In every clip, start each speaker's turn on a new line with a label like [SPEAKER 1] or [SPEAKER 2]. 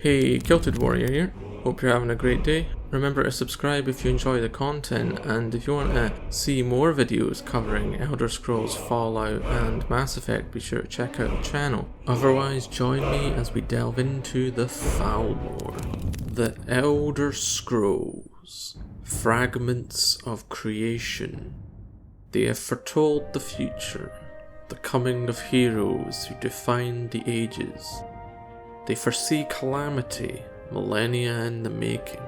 [SPEAKER 1] Hey, Kilted Warrior here. Hope you're having a great day. Remember to subscribe if you enjoy the content, and if you want to see more videos covering Elder Scrolls, Fallout and Mass Effect, be sure to check out the channel. Otherwise, join me as we delve into the Thalmor. The Elder Scrolls. Fragments of creation. They have foretold the future, the coming of heroes who define the ages. They foresee calamity, millennia in the making.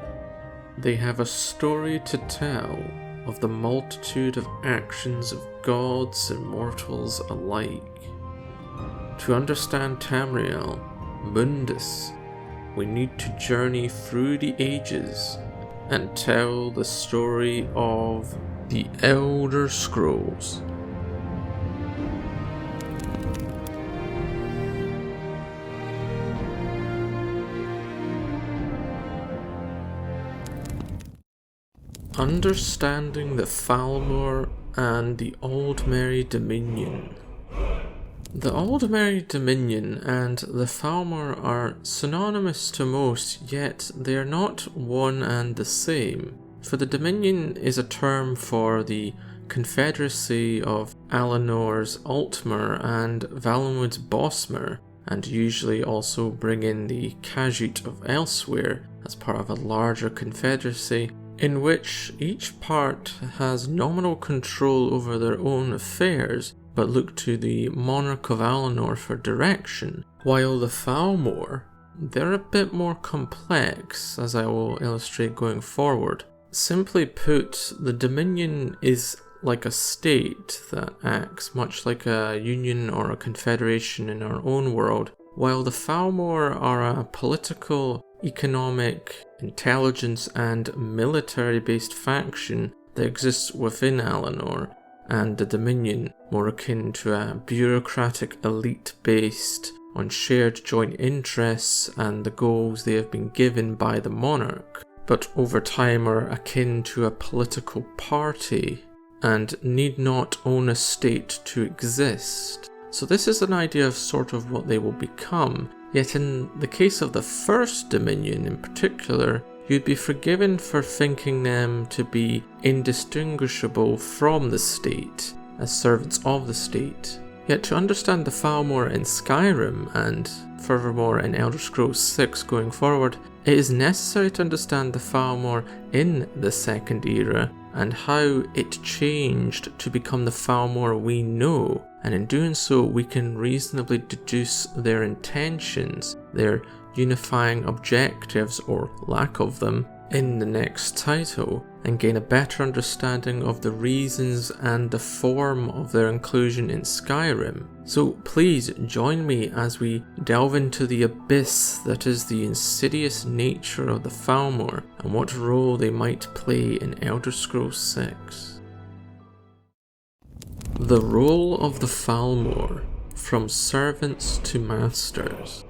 [SPEAKER 1] They have a story to tell of the multitude of actions of gods and mortals alike. To understand Tamriel, Mundus, we need to journey through the ages and tell the story of the Elder Scrolls. Understanding the Thalmor and the Aldmeri Dominion. The Aldmeri Dominion and the Thalmor are synonymous to most, yet they are not one and the same. For the Dominion is a term for the confederacy of Alinor's Altmer and Valenwood's Bosmer, and usually also bring in the Khajiit of Elsewhere as part of a larger confederacy, in which each part has nominal control over their own affairs, but look to the Monarch of Alinor for direction, while the Thalmor, they're a bit more complex, as I will illustrate going forward. Simply put, the Dominion is like a state that acts much like a union or a confederation in our own world, while the Thalmor are a political, economic, intelligence and military-based faction that exists within Alinor, and the Dominion more akin to a bureaucratic elite based on shared joint interests and the goals they have been given by the monarch, but over time are akin to a political party and need not own a state to exist. So this is an idea of sort of what they will become. Yet in the case of the first Dominion in particular, you'd be forgiven for thinking them to be indistinguishable from the state, as servants of the state. Yet to understand the Thalmor in Skyrim, and furthermore in Elder Scrolls 6 going forward, it is necessary to understand the Thalmor in the Second Era, and how it changed to become the Thalmor we know, and in doing so we can reasonably deduce their intentions, their unifying objectives or lack of them in the next title, and gain a better understanding of the reasons and the form of their inclusion in Skyrim. So please join me as we delve into the abyss that is the insidious nature of the Thalmor and what role they might play in Elder Scrolls 6. The role of the Thalmor, from servants to masters.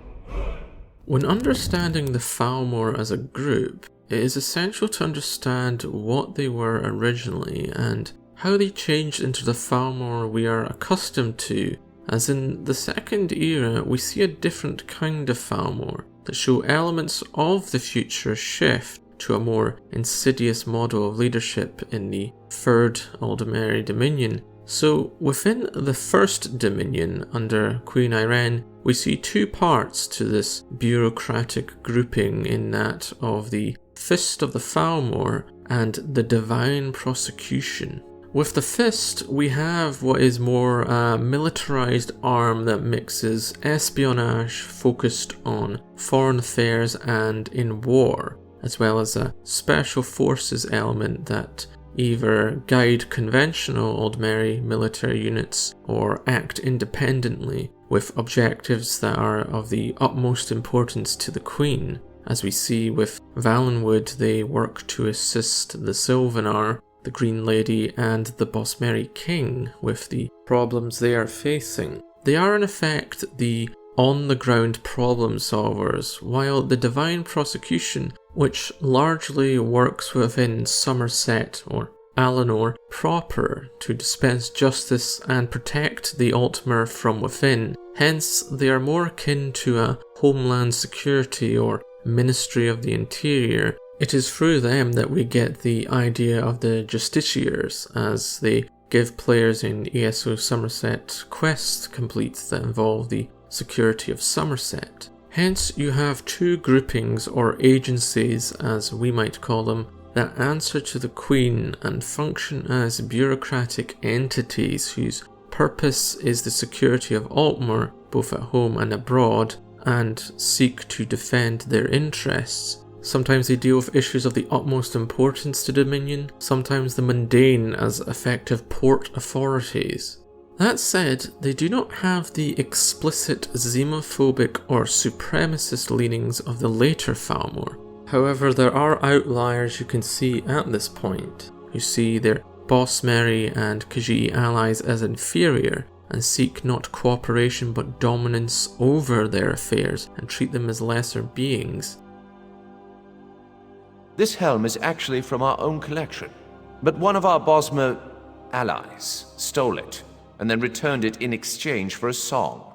[SPEAKER 1] When understanding the Thalmor as a group, it is essential to understand what they were originally and how they changed into the Thalmor we are accustomed to, as in the Second Era we see a different kind of Thalmor that show elements of the future shift to a more insidious model of leadership in the Third Aldmeri Dominion. So within the First Dominion under Queen Irene, we see two parts to this bureaucratic grouping, in that of the Fist of the Thalmor and the Divine Prosecution. With the Fist, we have what is more a militarized arm that mixes espionage focused on foreign affairs and in war, as well as a special forces element that either guide conventional Aldmeri military units or act independently with objectives that are of the utmost importance to the Queen. As we see with Valenwood, they work to assist the Sylvanar, the Green Lady and the Bosmeri King with the problems they are facing. They are in effect the on-the-ground problem solvers, while the Divine Prosecution, which largely works within Somerset or Alinor proper to dispense justice and protect the Altmer from within. Hence, they are more akin to a homeland security or Ministry of the Interior, it is through them that we get the idea of the Justiciars, as they give players in ESO Somerset quests complete that involve the security of Somerset. Hence, you have two groupings or agencies, as we might call them, that answer to the Queen and function as bureaucratic entities whose purpose is the security of Aldmeri, both at home and abroad, and seek to defend their interests. Sometimes they deal with issues of the utmost importance to Dominion, sometimes the mundane as effective port authorities. That said, they do not have the explicit xenophobic or supremacist leanings of the later Thalmor. However, there are outliers you can see at this point, who see their Aldmeri and Khajiit allies as inferior, and seek not cooperation but dominance over their affairs, and treat them as lesser beings.
[SPEAKER 2] This helm is actually from our own collection, but one of our Bosmer allies stole it, and then returned it in exchange for a song.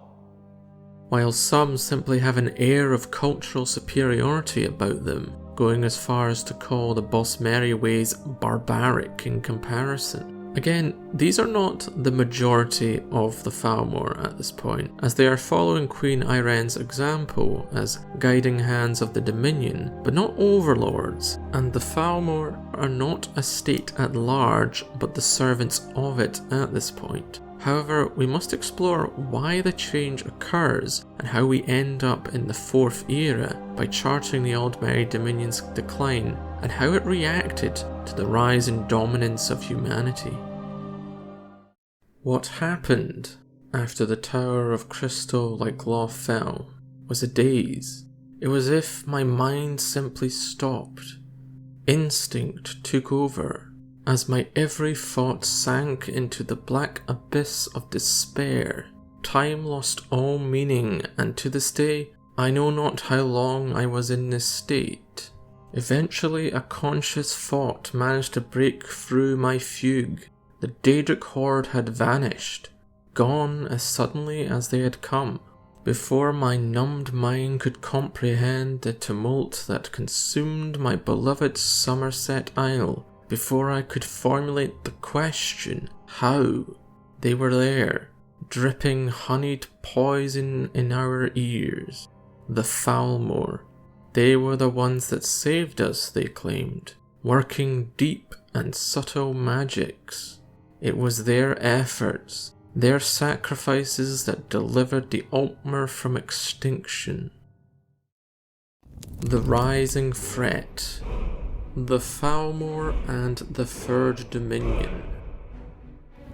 [SPEAKER 1] While some simply have an air of cultural superiority about them, going as far as to call the Aldmeri ways barbaric in comparison. Again, these are not the majority of the Thalmor at this point, as they are following Queen Irene's example as guiding hands of the Dominion, but not overlords, and the Thalmor are not a state at large, but the servants of it at this point. However, we must explore why the change occurs and how we end up in the Fourth Era by charting the Aldmeri Dominion's decline and how it reacted to the rise in dominance of humanity. What happened after the Tower of Crystal like Law fell was a daze. It was as if my mind simply stopped. Instinct took over, as my every thought sank into the black abyss of despair. Time lost all meaning, and to this day, I know not how long I was in this state. Eventually, a conscious thought managed to break through my fugue. The Daedric horde had vanished, gone as suddenly as they had come. Before my numbed mind could comprehend the tumult that consumed my beloved Somerset Isle, before I could formulate the question, how, they were there, dripping honeyed poison in our ears. The Thalmor. They were the ones that saved us, they claimed, working deep and subtle magics. It was their efforts, their sacrifices that delivered the Aldmeri from extinction. The rising threat. The Thalmor and the Third Dominion.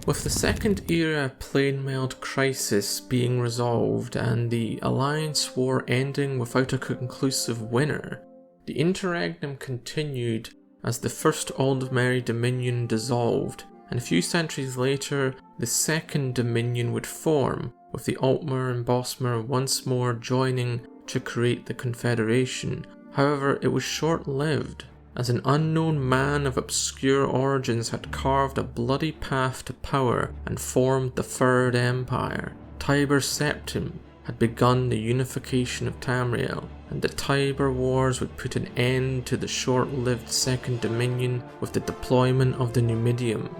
[SPEAKER 1] With the Second Era Plainmeld crisis being resolved and the Alliance War ending without a conclusive winner, the interregnum continued as the First Aldmeri Dominion dissolved, and a few centuries later the Second Dominion would form, with the Aldmeri and Bosmer once more joining to create the Confederation. However, it was short-lived, as an unknown man of obscure origins had carved a bloody path to power and formed the Third Empire. Tiber Septim had begun the unification of Tamriel, and the Tiber Wars would put an end to the short-lived Second Dominion with the deployment of the Numidium.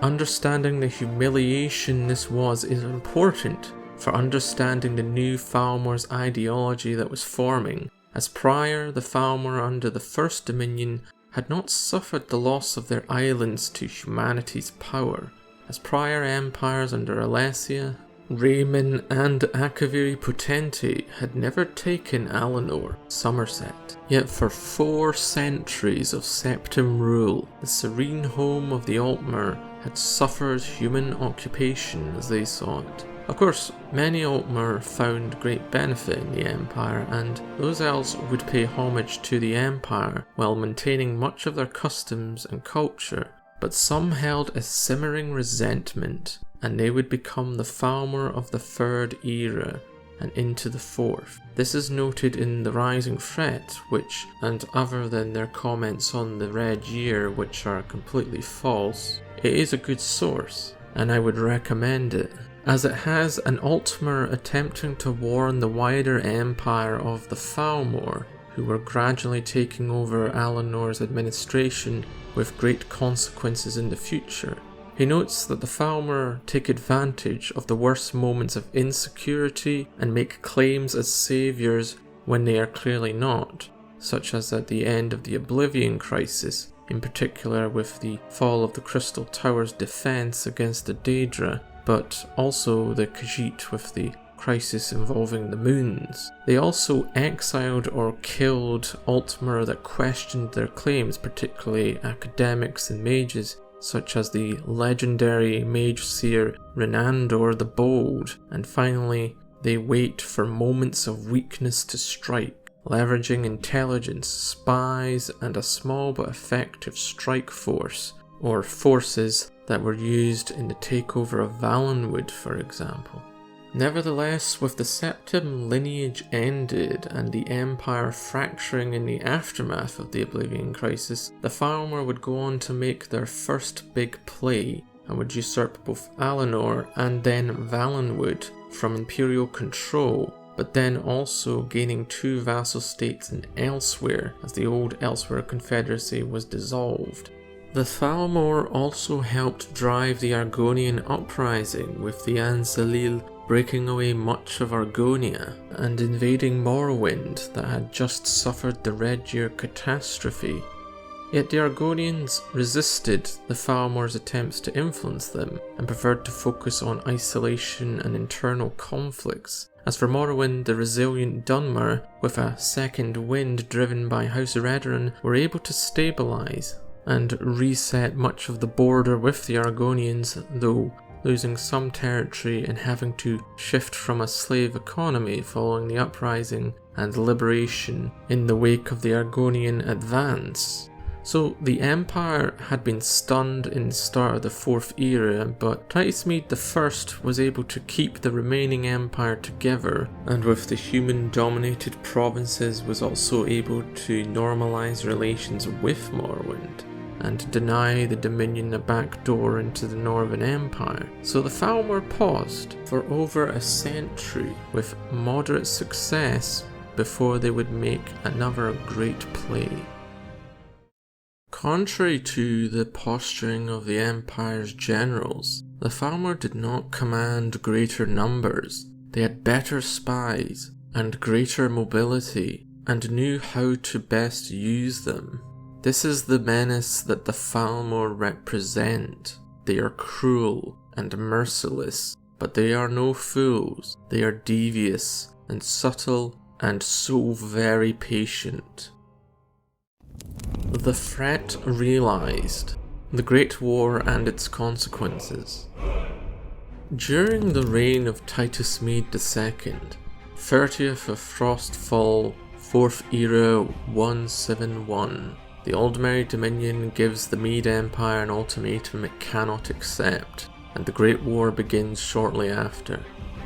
[SPEAKER 1] Understanding the humiliation this was is important for understanding the new Thalmor's ideology that was forming, as prior the Thalmor under the First Dominion had not suffered the loss of their islands to humanity's power, as prior empires under Alessia, Raymond and Akaviri Potentate had never taken Alinor, Somerset. Yet for 4 centuries of Septim rule, the serene home of the Aldmeri had suffered human occupation as they saw it. Of course, many Aldmeri found great benefit in the Empire, and those else would pay homage to the Empire while maintaining much of their customs and culture, but some held a simmering resentment, and they would become the Thalmor of the Third Era and into the Fourth. This is noted in The Rising Threat, which, and other than their comments on the Red Year, which are completely false, it is a good source, and I would recommend it, as it has an Aldmeri attempting to warn the wider empire of the Thalmor who were gradually taking over Alinor's administration with great consequences in the future. He notes that the Thalmor take advantage of the worst moments of insecurity and make claims as saviors when they are clearly not, such as at the end of the Oblivion Crisis, in particular with the fall of the Crystal Tower's defense against the Daedra, but also the Khajiit with the crisis involving the moons. They also exiled or killed Aldmeri that questioned their claims, particularly academics and mages, such as the legendary mage seer Renandor the Bold, and finally they wait for moments of weakness to strike, leveraging intelligence, spies, and a small but effective strike force, or forces that were used in the takeover of Valenwood, for example. Nevertheless, with the Septim lineage ended and the Empire fracturing in the aftermath of the Oblivion Crisis, the Thalmor would go on to make their first big play and would usurp both Alinor and then Valenwood from Imperial control, but then also gaining 2 vassal states in Elsewhere as the old Elsewhere Confederacy was dissolved. The Thalmor also helped drive the Argonian uprising, with the Ansalil breaking away much of Argonia and invading Morrowind that had just suffered the Red Year catastrophe. Yet the Argonians resisted the Thalmor's attempts to influence them and preferred to focus on isolation and internal conflicts. As for Morrowind, the resilient Dunmer, with a second wind driven by House Redrun, were able to stabilise and reset much of the border with the Argonians, though losing some territory and having to shift from a slave economy following the uprising and liberation in the wake of the Argonian advance. So the Empire had been stunned in the start of the 4th era, but Titusmede I was able to keep the remaining Empire together, and with the human-dominated provinces was also able to normalise relations with Morrowind and deny the Dominion a backdoor into the Northern Empire. So the Thalmor paused for over a century with moderate success before they would make another great play. Contrary to the posturing of the Empire's generals, the Thalmor did not command greater numbers. They had better spies and greater mobility and knew how to best use them. This is the menace that the Thalmor represent. They are cruel and merciless, but they are no fools. They are devious and subtle and so very patient. The threat realized. The Great War and its consequences. During the reign of Titusmede II, 30th of Frostfall, 4th era 171, the Aldmeri Dominion gives the Mede Empire an ultimatum it cannot accept, and the Great War begins shortly after.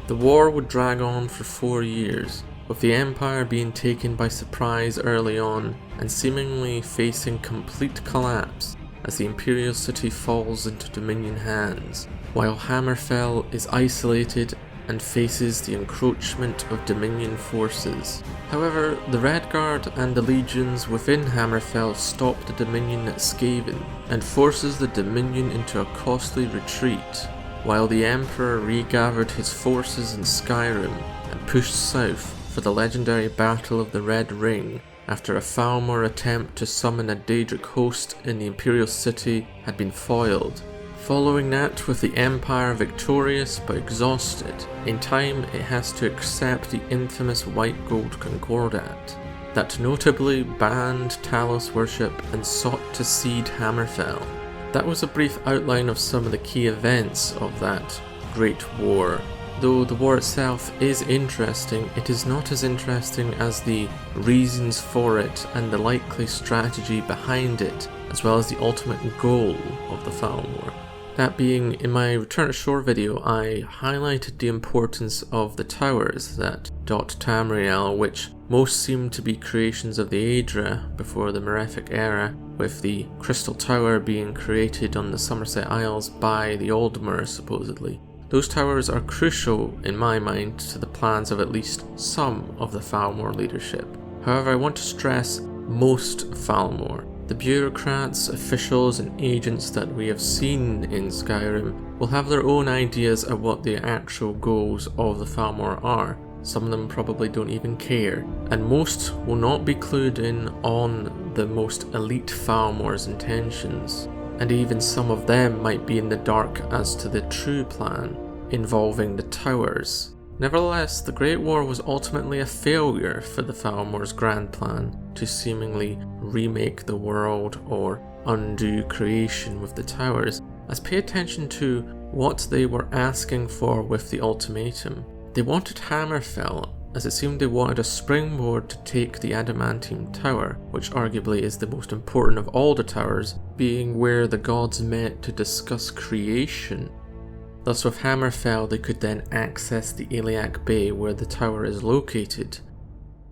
[SPEAKER 1] The war would drag on for 4 years, with the Empire being taken by surprise early on and seemingly facing complete collapse as the Imperial City falls into Dominion hands, while Hammerfell is isolated and faces the encroachment of Dominion forces. However, the Redguard and the legions within Hammerfell stop the Dominion at Skaven and forces the Dominion into a costly retreat, while the Emperor regathered his forces in Skyrim and pushed south for the legendary Battle of the Red Ring after a Thalmor attempt to summon a Daedric host in the Imperial City had been foiled. Following that, with the Empire victorious but exhausted, in time it has to accept the infamous White Gold Concordat that notably banned Talos worship and sought to cede Hammerfell. That was a brief outline of some of the key events of that Great War. Though the war itself is interesting, it is not as interesting as the reasons for it and the likely strategy behind it, as well as the ultimate goal of the Thalmor. That being, in my Return to Shore video, I highlighted the importance of the towers that dot Tamriel, which most seem to be creations of the Aedra before the Malefic era, with the Crystal Tower being created on the Somerset Isles by the Aldmeri, supposedly. Those towers are crucial, in my mind, to the plans of at least some of the Thalmor leadership. However, I want to stress most Thalmor. The bureaucrats, officials and agents that we have seen in Skyrim will have their own ideas of what the actual goals of the Thalmor are. Some of them probably don't even care, and most will not be clued in on the most elite Thalmor's intentions, and even some of them might be in the dark as to the true plan involving the towers. Nevertheless, the Great War was ultimately a failure for the Thalmor's grand plan to seemingly remake the world or undo creation with the towers, as pay attention to what they were asking for with the ultimatum. They wanted Hammerfell, as it seemed they wanted a springboard to take the Adamantine Tower, which arguably is the most important of all the towers, being where the gods met to discuss creation. Thus with Hammerfell they could then access the Iliac Bay where the tower is located.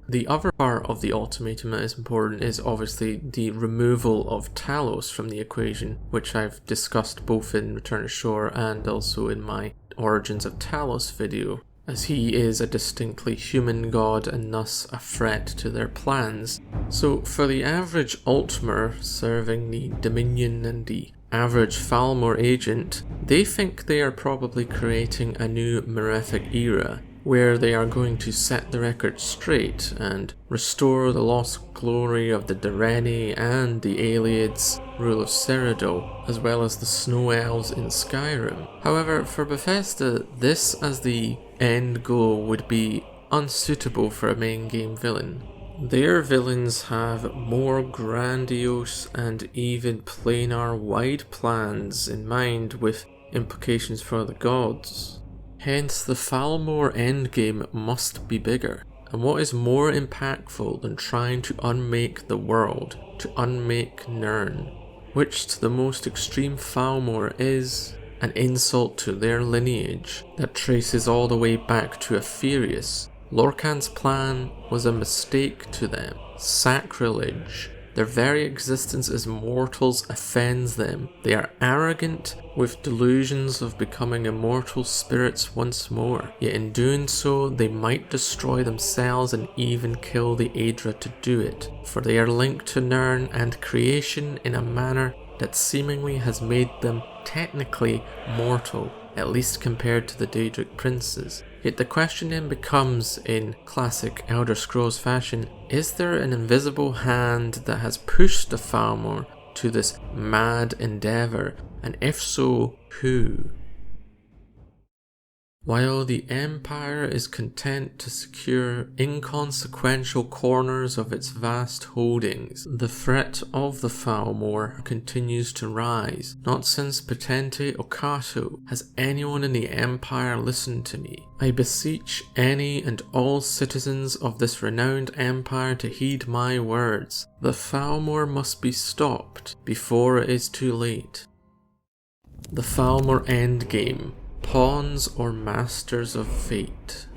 [SPEAKER 1] The other part of the ultimatum that is important is obviously the removal of Talos from the equation, which I've discussed both in Return to Shore and also in my Origins of Talos video, as he is a distinctly human god and thus a threat to their plans. So for the average Altmer serving the Dominion and the average Thalmor agent, they think they are probably creating a new malefic era, where they are going to set the record straight and restore the lost glory of the Direni and the Aelids' rule of Cyrodiil, as well as the Snow Elves in Skyrim. However, for Bethesda, this as the end goal would be unsuitable for a main game villain. Their villains have more grandiose and even planar wide plans in mind with implications for the gods. Hence the Thalmor Endgame must be bigger. And what is more impactful than trying to unmake the world, to unmake Nirn, which to the most extreme Thalmor is an insult to their lineage that traces all the way back to Aetherius. Lorkhan's plan was a mistake to them, sacrilege. Their very existence as mortals offends them. They are arrogant with delusions of becoming immortal spirits once more, yet in doing so they might destroy themselves and even kill the Aedra to do it, for they are linked to Nirn and creation in a manner that seemingly has made them technically mortal, at least compared to the Daedric princes. Yet the question then becomes, in classic Elder Scrolls fashion, is there an invisible hand that has pushed the Thalmor to this mad endeavour, and if so, who? While the Empire is content to secure inconsequential corners of its vast holdings, the threat of the Thalmor continues to rise. Not since Potente Okato has anyone in the Empire listened to me. I beseech any and all citizens of this renowned Empire to heed my words. The Thalmor must be stopped before it is too late. The Thalmor Endgame. Pawns or masters of fate.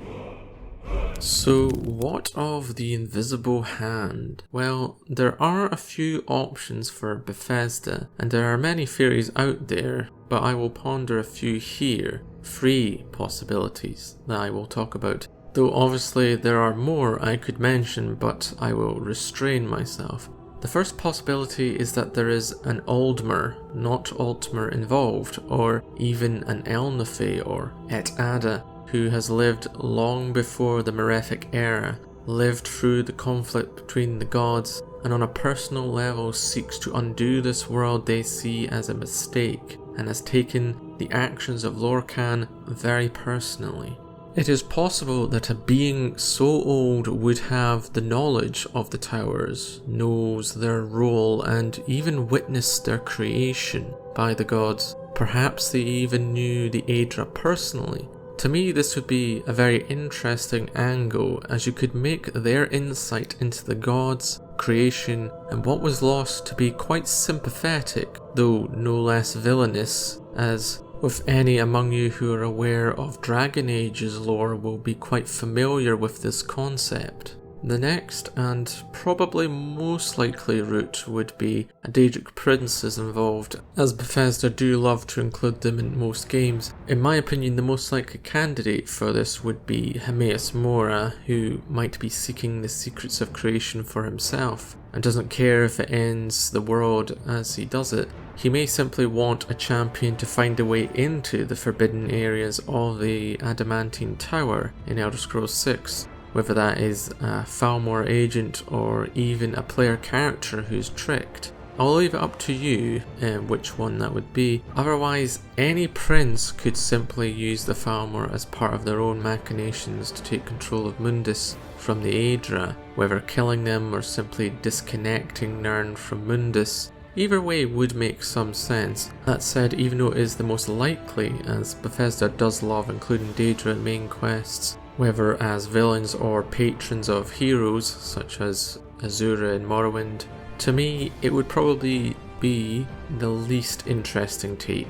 [SPEAKER 1] So what of the invisible hand? Well, there are a few options for Bethesda, and there are many theories out there, but I will ponder a few here. 3 possibilities that I will talk about, though obviously there are more I could mention, but I will restrain myself. The first possibility is that there is an Aldmer, not Altmer involved, or even an Elnathe or Et Ada, who has lived long before the Malefic era, lived through the conflict between the gods, and on a personal level seeks to undo this world they see as a mistake, and has taken the actions of Lorkhan very personally. It is possible that a being so old would have the knowledge of the towers, knows their role, and even witnessed their creation by the gods. Perhaps they even knew the Aedra personally. To me, this would be a very interesting angle, as you could make their insight into the gods, creation, and what was lost to be quite sympathetic, though no less villainous, as with any among you who are aware of Dragon Age's lore will be quite familiar with this concept. The next, and probably most likely route, would be a Daedric Prince is involved, as Bethesda do love to include them in most games. In my opinion, the most likely candidate for this would be Hermaeus Mora, who might be seeking the secrets of creation for himself, and doesn't care if it ends the world as he does it. He may simply want a champion to find a way into the forbidden areas of the Adamantine Tower in Elder Scrolls 6. Whether that is a Thalmor agent or even a player character who's tricked. I'll leave it up to you which one that would be. Otherwise, any prince could simply use the Thalmor as part of their own machinations to take control of Mundus from the Aedra, whether killing them or simply disconnecting Nirn from Mundus. Either way would make some sense. That said, even though it is the most likely, as Bethesda does love including Daedra in main quests, whether as villains or patrons of heroes such as Azura in Morrowind, to me it would probably be the least interesting take.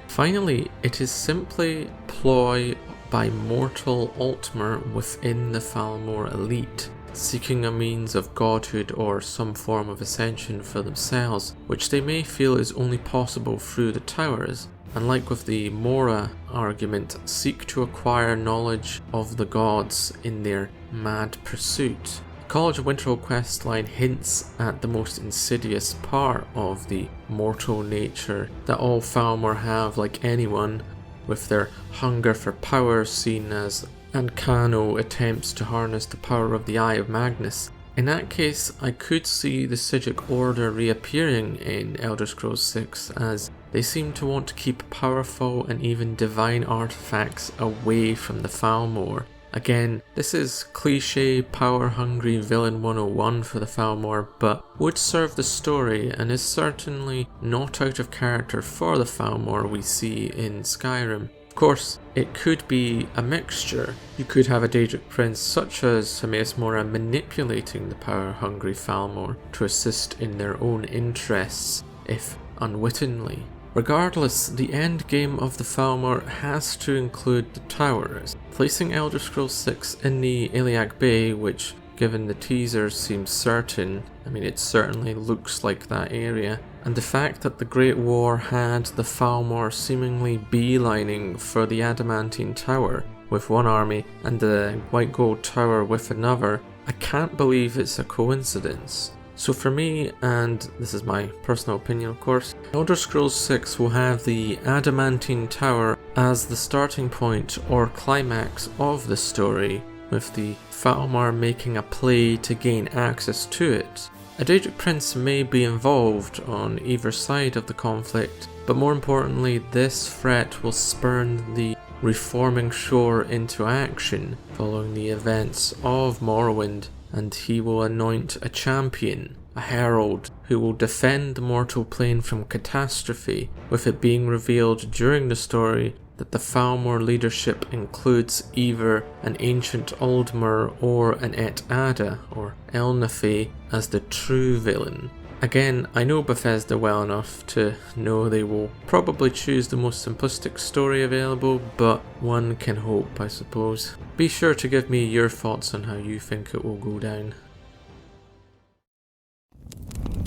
[SPEAKER 1] Finally, it is simply ploy by mortal Aldmeri within the Thalmor elite, seeking a means of godhood or some form of ascension for themselves, which they may feel is only possible through the towers, and like with the Mora argument, seek to acquire knowledge of the gods in their mad pursuit. The College of Winterhold questline hints at the most insidious part of the mortal nature that all Thalmor have, like anyone, with their hunger for power seen as Ancano attempts to harness the power of the Eye of Magnus. In that case, I could see the Psijic Order reappearing in Elder Scrolls 6, as they seem to want to keep powerful and even divine artifacts away from the Thalmor. Again, this is cliché power-hungry villain 101 for the Thalmor, but would serve the story and is certainly not out of character for the Thalmor we see in Skyrim. Of course, it could be a mixture. You could have a Daedric Prince such as Hermaeus Mora manipulating the power-hungry Thalmor to assist in their own interests, if unwittingly. Regardless, the endgame of the Thalmor has to include the towers. Placing Elder Scrolls 6 in the Iliac Bay, which given the teasers seems certain, I mean it certainly looks like that area, and the fact that the Great War had the Thalmor seemingly beelining for the Adamantine Tower with one army and the White Gold Tower with another, I can't believe it's a coincidence. So for me, and this is my personal opinion of course, Elder Scrolls 6 will have the Adamantine Tower as the starting point or climax of the story, with the Thalmor making a play to gain access to it. A Daedric Prince may be involved on either side of the conflict, but more importantly, this threat will spurn the reforming shore into action following the events of Morrowind, and he will anoint a champion, a herald, who will defend the mortal plane from catastrophe, with it being revealed during the story that the Thalmor leadership includes either an ancient Aldmeri or an Et Ada, or Elnathe, as the true villain. Again, I know Bethesda well enough to know they will probably choose the most simplistic story available, but one can hope, I suppose. Be sure to give me your thoughts on how you think it will go down.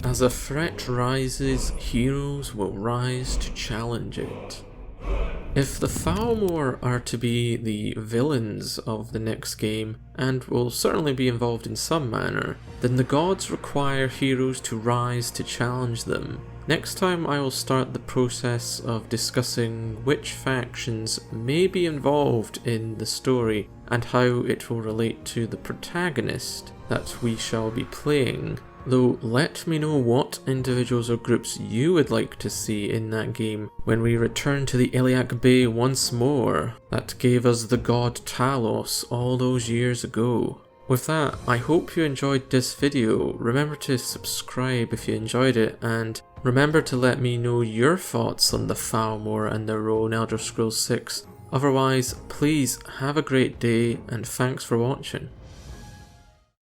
[SPEAKER 1] As a threat rises, heroes will rise to challenge it. If the Thalmor are to be the villains of the next game, and will certainly be involved in some manner, then the gods require heroes to rise to challenge them. Next time I will start the process of discussing which factions may be involved in the story and how it will relate to the protagonist that we shall be playing. Though let me know what individuals or groups you would like to see in that game when we return to the Iliac Bay once more, that gave us the god Talos all those years ago. With that, I hope you enjoyed this video. Remember to subscribe if you enjoyed it, and remember to let me know your thoughts on the Thalmor and their role in Elder Scrolls 6. Otherwise, please have a great day and thanks for watching.